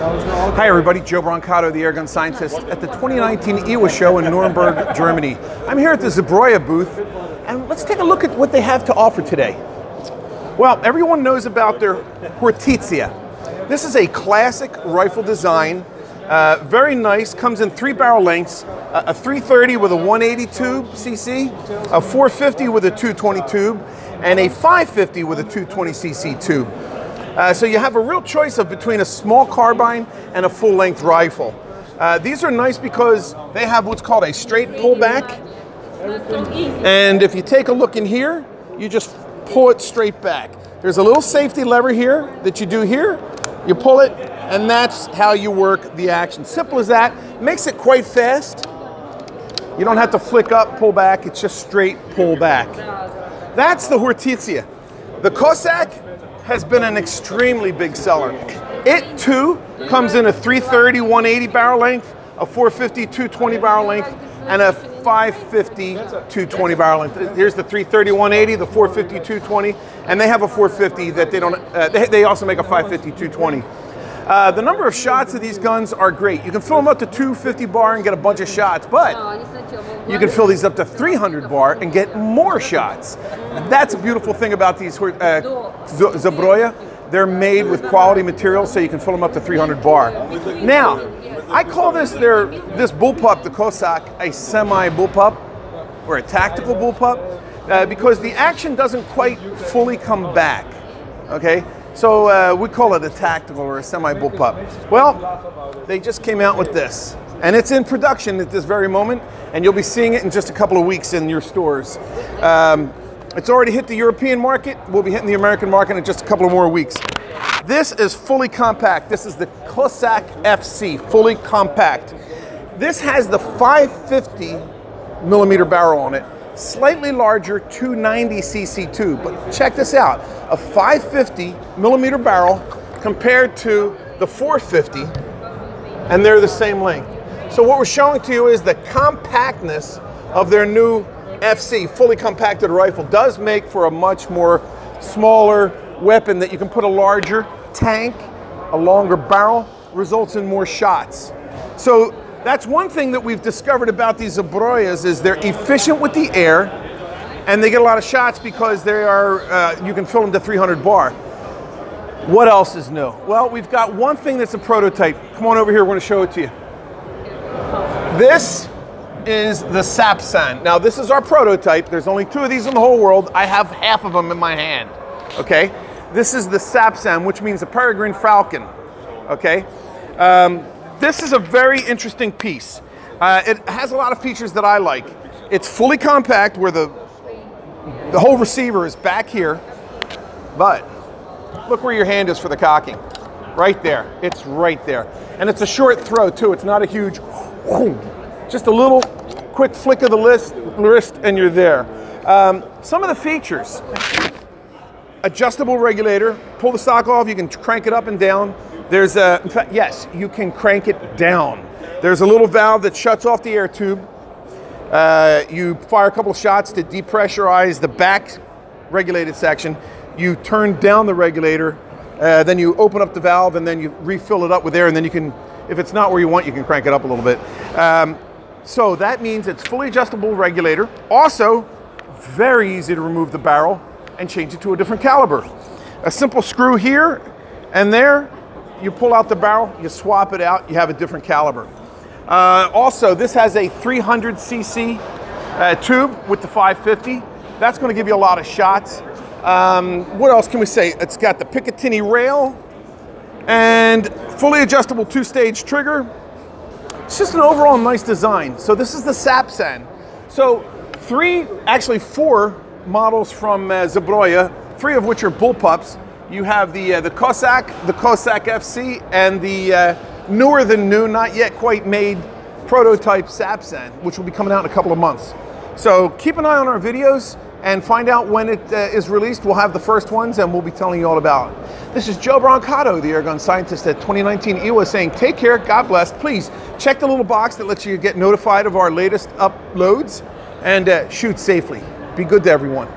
Hi everybody, Joe Brancato, the Airgun scientist at the 2019 IWA show in Nuremberg, Germany. I'm here at the Zbroia booth, and let's take a look at what they have to offer today. Well, everyone knows about their Hortizia. This is a classic rifle design, very nice, comes in 3 barrel lengths, a 330 with a 180 tube cc, a 450 with a 220 tube, and a 550 with a 220 cc tube. So you have a real choice of between a small carbine and a full-length rifle. These are nice because they have what's called a straight pullback. And if you take a look in here, you just pull it straight back. There's a little safety lever here that you do here. You pull it, and that's how you work the action. Simple as that. Makes it quite fast. You don't have to flick up, pull back. It's just straight pull back. That's the Hortizia. The Kozak has been an extremely big seller. It too comes in a 330 180 barrel length, a 450 220 barrel length, and a 550 220 barrel length. Here's the 330 180, the 450 220, and they have a 450 that they don't. They also make a 550 220. The number of shots of these guns are great. You can fill them up to 250 bar and get a bunch of shots, but you can fill these up to 300 bar and get more shots. That's a beautiful thing about these Zbroia. They're made with quality materials, so you can fill them up to 300 bar. Now, I call this bullpup, the Kozak, a semi-bullpup or a tactical bullpup because the action doesn't quite fully come back, okay? So we call it a tactical or a semi-bullpup. Well, they just came out with this, and it's in production at this very moment, and you'll be seeing it in just a couple of weeks in your stores. It's already hit the European market. We'll be hitting the American market in just a couple of more weeks. This is fully compact. This is the Kozak FC, fully compact. This has the 550 millimeter barrel on it, slightly larger 290 cc tube. But check this out, a 550 millimeter barrel compared to the 450, and they're the same length. So what we're showing to you is the compactness of their new FC, fully compacted rifle, does make for a much more smaller weapon that you can put a larger tank, a longer barrel, results in more shots. So that's one thing that we've discovered about these Zbroias is they're efficient with the air, and they get a lot of shots because they are, you can fill them to 300 bar. What else is new? Well, we've got one thing that's a prototype. Come on over here, we're going to show it to you. This is the Sapsan. Now, this is our prototype. There's only 2 of these in the whole world. I have half of them in my hand, okay? This is the Sapsan, which means a peregrine falcon, okay? This is a very interesting piece. It has a lot of features that I like. It's fully compact where the whole receiver is back here, but look where your hand is for the cocking. Right there, it's right there. And it's a short throw too, it's not a huge, just a little quick flick of the wrist and you're there. Some of the features, adjustable regulator, pull the stock off, you can crank it up and down. There's a, in fact, yes, you can crank it down. There's a little valve that shuts off the air tube. You fire a couple of shots to depressurize the back regulated section. You turn down the regulator, then you open up the valve and then you refill it up with air, and then you can, if it's not where you want, you can crank it up a little bit. So that means it's fully adjustable regulator. Also, very easy to remove the barrel and change it to a different caliber. A simple screw here and there, you pull out the barrel, you swap it out, you have a different caliber. Also, this has a 300 cc tube with the 550. That's going to give you a lot of shots. What else can we say? It's got the Picatinny rail and fully adjustable 2-stage trigger. It's just an overall nice design. So this is the Sapsan. So 4 models from Zbroia, 3 of which are bullpups. You have the Kozak FC, and the newer than new, not yet quite made prototype Sapsan, which will be coming out in a couple of months. So keep an eye on our videos and find out when it is released. We'll have the first ones and we'll be telling you all about it. This is Joe Brancato, the Airgun scientist at 2019 IWA, saying take care, God bless. Please check the little box that lets you get notified of our latest uploads, and shoot safely. Be good to everyone.